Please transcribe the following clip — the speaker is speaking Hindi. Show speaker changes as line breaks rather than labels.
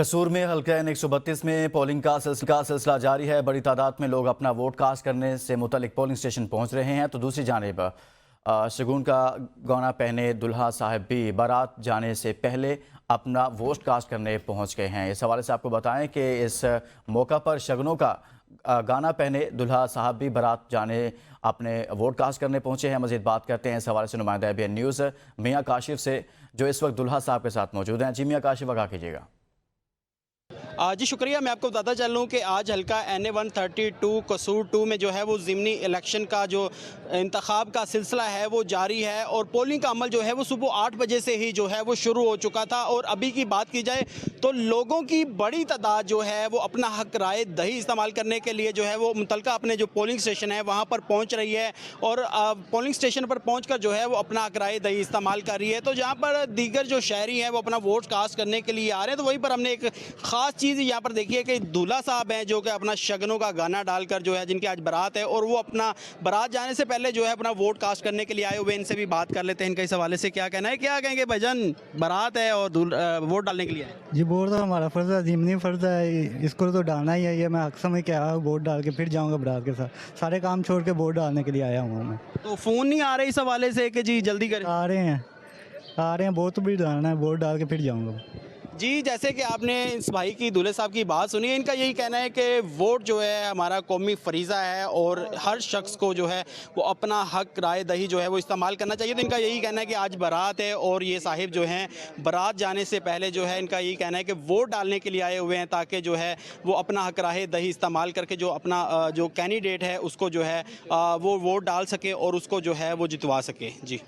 कसूर में हल्का एन 132 में पोलिंग का सिलसिला जारी है। बड़ी तादाद में लोग अपना वोट कास्ट करने से मुतल्लिक पोलिंग स्टेशन पहुंच रहे हैं। तो दूसरी जानिब शगुन का गौना पहने दुल्हा साहब भी बारात जाने से पहले अपना वोट कास्ट करने पहुंच गए हैं। इस हवाले से आपको बताएं कि इस मौका पर शगनों का गाना पहने दुल्हा साहब भी बारात जाने अपने वोट कास्ट करने पहुंचे हैं। मजीद बात करते हैं इस हवाले से नुमाइंदा ABN न्यूज़ मियाँ काशिफ से, जो इस वक्त दुल्हा साहब के साथ मौजूद हैं। जी मियाँ काशिफ, आगाह कीजिएगा।
जी शुक्रिया। मैं आपको बताता चल रहा हूँ कि आज हल्का NA 132 कसूर 2 में जो है वो ज़िमनी इलेक्शन का जो इंतखाब का सिलसिला है वो जारी है और पोलिंग का अमल जो है वो सुबह 8 बजे से ही जो है वो शुरू हो चुका था। और अभी की बात की जाए तो लोगों की बड़ी तादाद जो है वो अपना हक राय दही इस्तेमाल करने के लिए जो है वो मुतलका अपने जो पोलिंग स्टेशन है वहाँ पर पहुँच रही है और पोलिंग स्टेशन पर पहुँच कर जो है वो अपना हक राय दही इस्तेमाल कर रही है। तो जहाँ पर दीगर जो शहरी हैं वो अपना वोट कास्ट करने के लिए आ रहे हैं, तो वहीं पर हमने एक ख़ास चीज़ यहाँ पर देखी है कि दूल्हा साहब हैं जो कि अपना शगनों का गाना डालकर जो है, जिनकी आज बारात है और वो अपना बारात जाने से पहले जो है अपना वोट कास्ट करने के लिए आए हुए। इनसे भी बात कर लेते हैं, इनका इस हवाले से क्या कहना है। क्या कहेंगे भाईजान, बारात है और वोट डालने के लिए आए?
जी वोट तो हमारा फ़र्ज़ है, ज़िमनी फ़र्ज़ है, इसको तो डालना ही है। ये मैं हक समझ के आया, वोट डाल के फिर जाऊंगा बारात के साथ। सारे काम छोड़ के वोट डालने के लिए आया हूँ मैं।
तो फ़ोन नहीं आ रहे इस हवाले से कि जी जल्दी करें?
आ रहे हैं, वोट भी डालना है, वोट डाल के फिर जाऊँगा।
जी, जैसे कि आपने इस भाई की, दूल्हे साहब की बात सुनी है, इनका यही कहना है कि वोट जो है हमारा कौमी फरीज़ा है और हर शख्स को जो है वो अपना हक राय दही जो है वो इस्तेमाल करना चाहिए। तो इनका यही कहना है कि आज बारात है और ये साहिब जो हैं बारात जाने से पहले जो है इनका यही कहना है कि वोट डालने के लिए आए हुए हैं, ताकि जो है वो अपना हक राय दही इस्तेमाल करके जो अपना जो कैंडिडेट है उसको जो है वो वोट डाल सके और उसको जो है वो जितवा सके। जी।